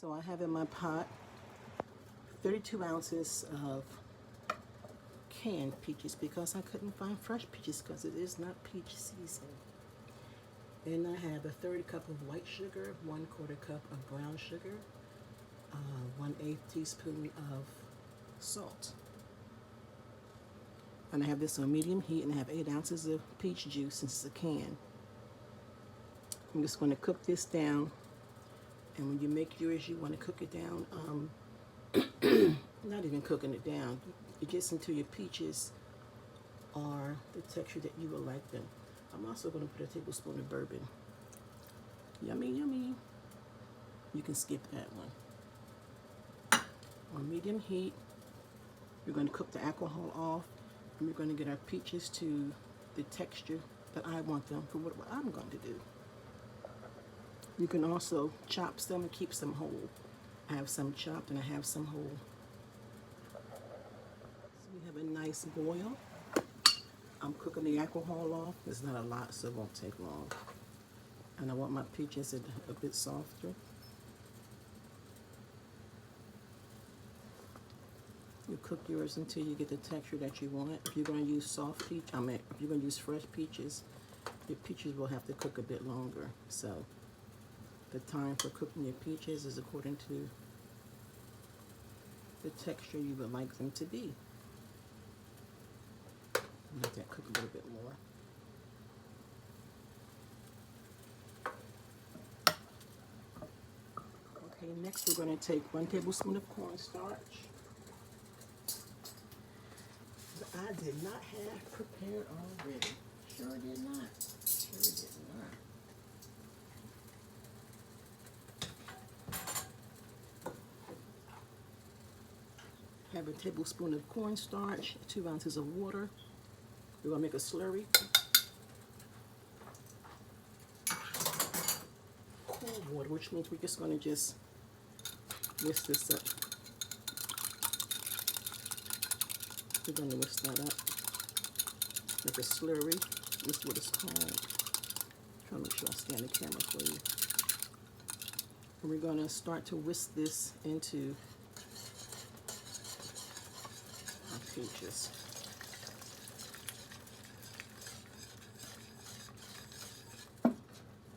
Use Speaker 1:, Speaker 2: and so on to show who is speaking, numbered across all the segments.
Speaker 1: So I have in my pot 32 ounces of canned peaches because I couldn't find fresh peaches because it is not peach season. And I have a third cup of white sugar, 1/4 cup of brown sugar, 1/8 teaspoon of salt. And I have this on medium heat, and I have 8 ounces of peach juice since it's a can. I'm just going to cook this down. And when you make yours, you want to cook it down, not even cooking it down. It gets until your peaches are the texture that you would like them. I'm also going to put a tablespoon of bourbon. Yummy, yummy. You can skip that one. On medium heat, we're going to cook the alcohol off, and we're going to get our peaches to the texture that I want them for what I'm going to do. You can also chop some and keep some whole. I have some chopped and I have some whole. So we have a nice boil. I'm cooking the alcohol off. It's not a lot, so it won't take long. And I want my peaches a bit softer. You cook yours until you get the texture that you want. If you're going to use soft peach, if you're going to use fresh peaches, your peaches will have to cook a bit longer. So the time for cooking your peaches is according to the texture you would like them to be. Let that cook a little bit more. Okay, next we're going to take 1 tablespoon of cornstarch. I did not have prepared already. Sure did not. Sure did not. Have a tablespoon of cornstarch, 2 ounces of water. We're going to make a slurry. Cool water, which means we're just going to whisk this up. We're going to whisk that up. Make a slurry. This is what it's called. I'm trying to make sure I scan the camera for you. And we're going to start to whisk this into our peaches.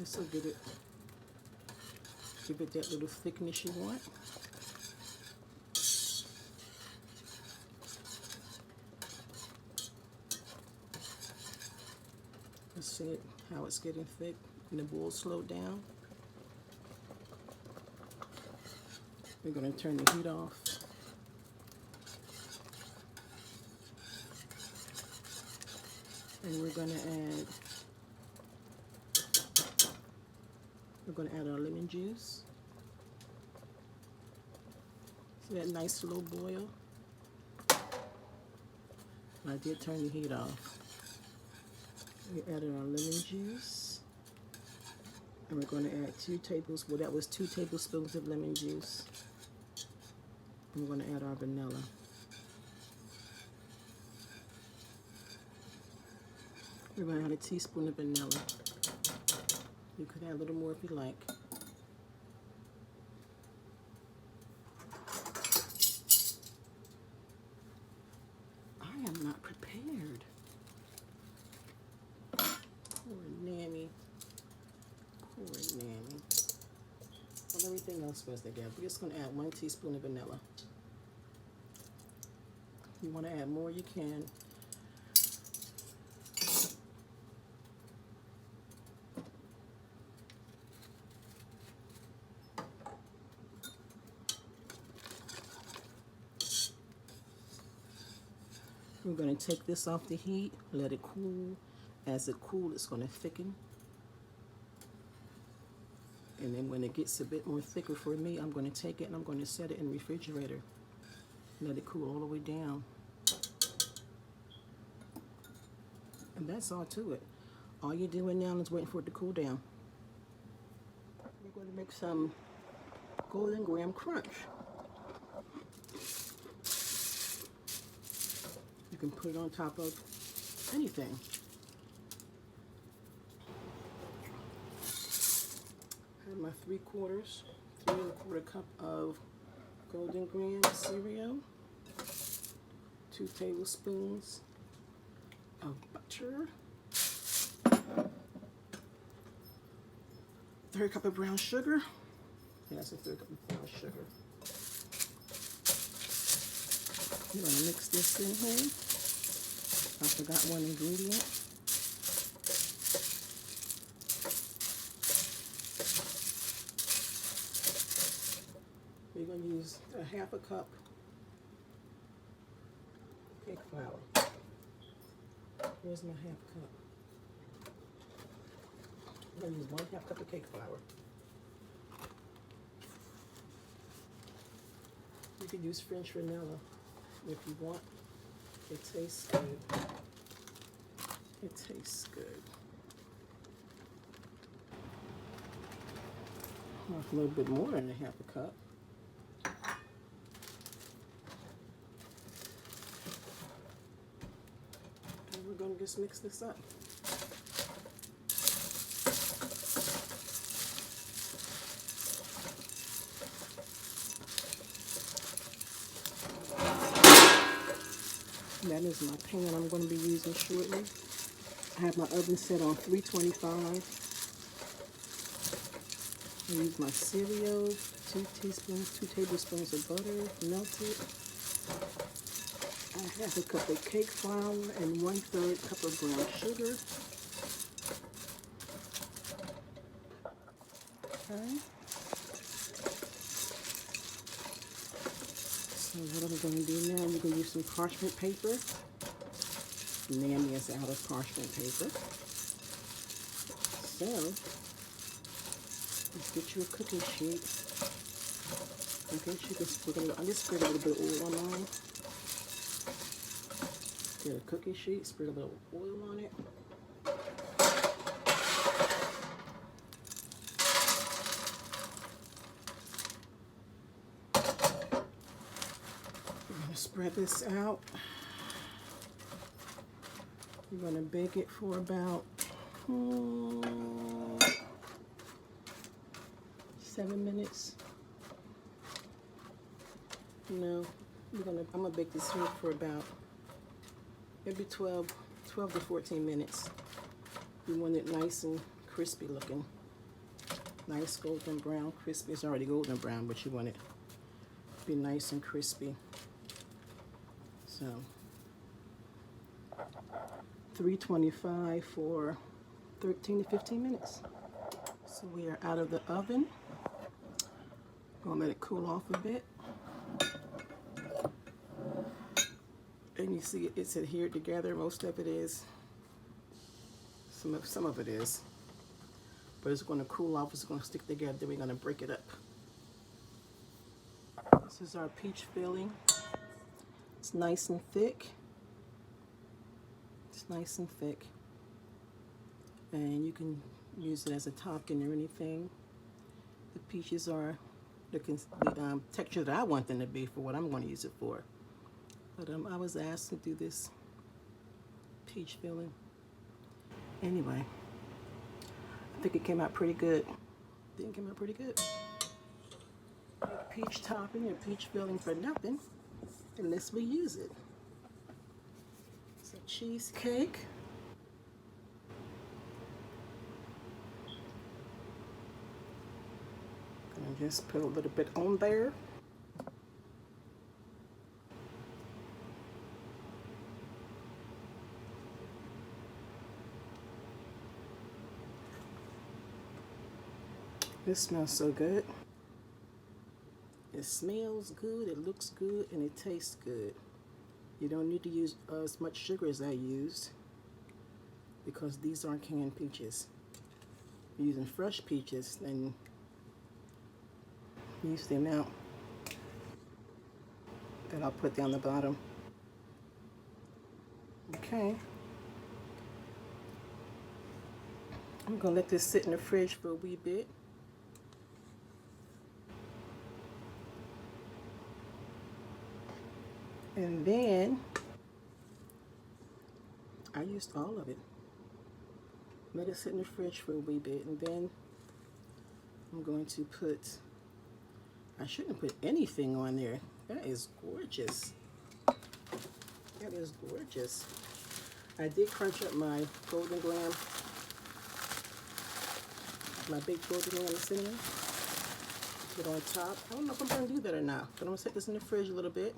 Speaker 1: This will give it that little thickness you want. Let's see it, how it's getting thick, and the boil slowed down. We're going to turn the heat off. And we're going to add our lemon juice. See that nice slow boil? I did turn the heat off. We added our lemon juice. And we're going to add 2 tablespoons, well that was 2 tablespoons of lemon juice. And we're going to add our vanilla. We're going to add a teaspoon of vanilla. You could add a little more if you like. I am not prepared. Poor Nanny. Poor Nanny. Well, everything else was together. We're just going to add 1 teaspoon of vanilla. If you want to add more, you can. We're going to take this off the heat, let it cool. As it cools, it's going to thicken. And then when it gets a bit more thicker for me, I'm going to take it and I'm going to set it in the refrigerator. Let it cool all the way down. And that's all to it. All you're doing now is waiting for it to cool down. We're going to make some golden graham crunch. You can put it on top of anything. I have my 3/4 3 1/4 cup of golden graham cereal, 2 tablespoons of butter, 1/3 cup of brown sugar. Yeah, that's a 1/3 cup of brown sugar. I'm going to mix this in here. I forgot one ingredient. We're going to use a 1/2 cup cake flour. Where's my 1/2 cup? I'm going to use 1/2 cup of cake flour. You could use French vanilla if you want. It tastes good. It tastes good. A little bit more than a 1/2 cup. And we're going to just mix this up. That is my pan I'm going to be using shortly. I have my oven set on 325. I use my cereal, 2 tablespoons of butter, melted. I have a cup of cake flour and 1/3 cup of brown sugar. Okay. So what I'm going to do now, you're going to use some parchment paper. Nanny is out of parchment paper. So, let's get you a cookie sheet. Okay, I just spread a little bit of oil on mine. Get a cookie sheet, spread a little oil on it. I'm going to spread this out. You're going to bake it for about 7 minutes. No, I'm gonna bake this here for about maybe 12 to 14 minutes. You want it nice and crispy looking. Nice golden brown, crispy. It's already golden brown, but you want it to be nice and crispy. So 325 for 13 to 15 minutes. So we are out of the oven. Gonna let it cool off a bit. And you see it's adhered together. Most of it is. Some of it is. But it's going to cool off. It's going to stick together. Then we're going to break it up. This is our peach filling. It's nice and thick. It's nice and thick. And you can use it as a topping or anything. The peaches are the texture that I want them to be for what I'm going to use it for. But I was asked to do this peach filling. Anyway, I think it came out pretty good. I think it came out pretty good. Peach topping or peach filling for nothing unless we use it. It's a cheesecake. Gonna just put a little bit on there. This smells so good. It smells good, it looks good, and it tastes good. You don't need to use as much sugar as I used because these aren't canned peaches. You're using fresh peaches, and use the amount that I'll put down the bottom. Okay. I'm gonna let this sit in the fridge for a wee bit. And then, I used all of it. Let it sit in the fridge for a wee bit, and then I'm going to put I shouldn't put anything on there. That is gorgeous. That is gorgeous. I did crunch up my golden graham, my baked golden graham cinnamon. Put it on top. I don't know if I'm going to do that or not, but I'm going to set this in the fridge a little bit.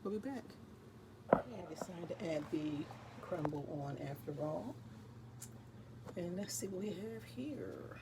Speaker 1: We'll be back. I decided to add the crumble on after all. And let's see what we have here.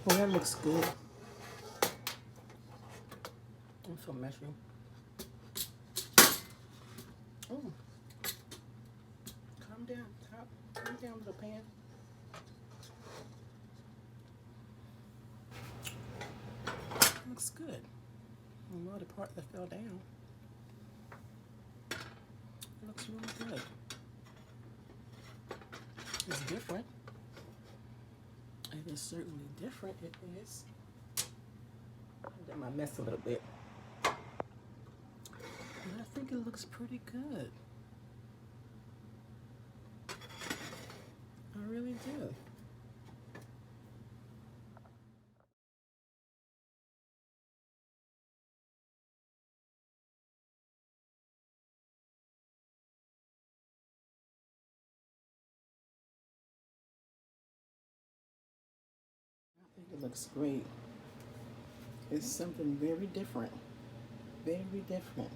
Speaker 1: Well, that looks good. I'm so messy. Oh. Calm down, top. Calm down, little pan. Looks good. Well, the part that fell down. It looks really good. It's different. It is certainly different. It is. I did my mess a little bit. But I think it looks pretty good. I really do. I think it looks great. It's something very different. Very different.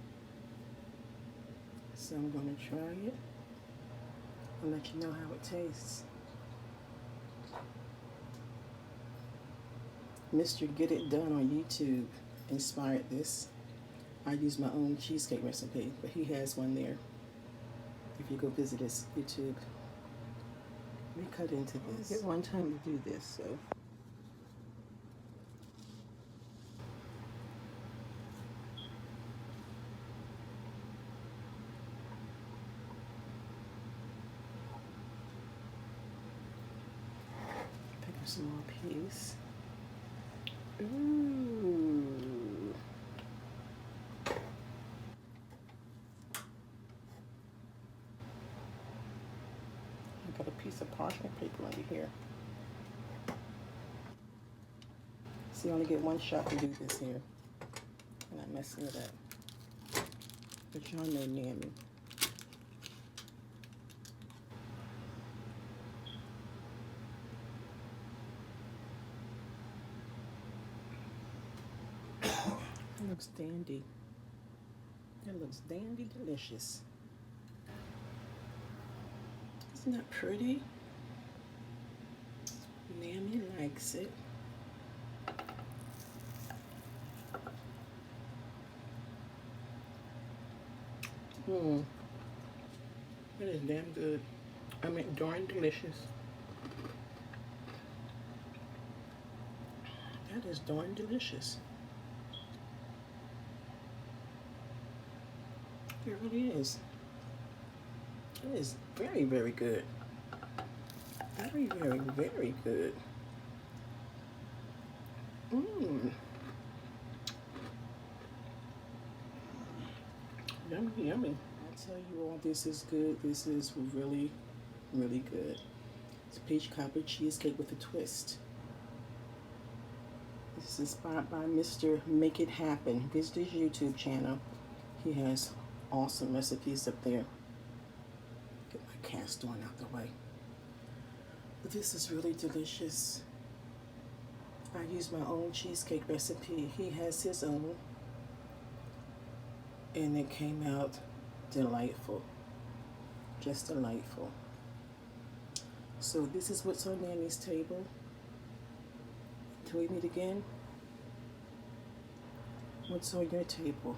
Speaker 1: So I'm going to try it and let you know how it tastes. Mr. Get It Done on YouTube inspired this. I use my own cheesecake recipe, but he has one there. If you go visit his YouTube, let me cut into this. I get one time to do this, so. Pick up some more piece. Ooh. I got a piece of parchment paper under here. See, I only get one shot to do this here. And I'm messing it up. But y'all know near me. It looks dandy. It looks dandy delicious. Isn't that pretty? Mammy likes it. It is damn good. I mean, darn delicious. That is darn delicious. It really is. It is very, very good. Very, very, very good. Yummy, yummy. I tell you all, this is good. This is really, really good. It's peach cobbler cheesecake with a twist. This is inspired by Mr. Make It Happen. Visit his YouTube channel. He has awesome recipes up there. Get my cast on out the way. But this is really delicious. I use my own cheesecake recipe. He has his own. And it came out delightful. Just delightful. So this is what's on Nanny's table. Till we meet again, what's on your table?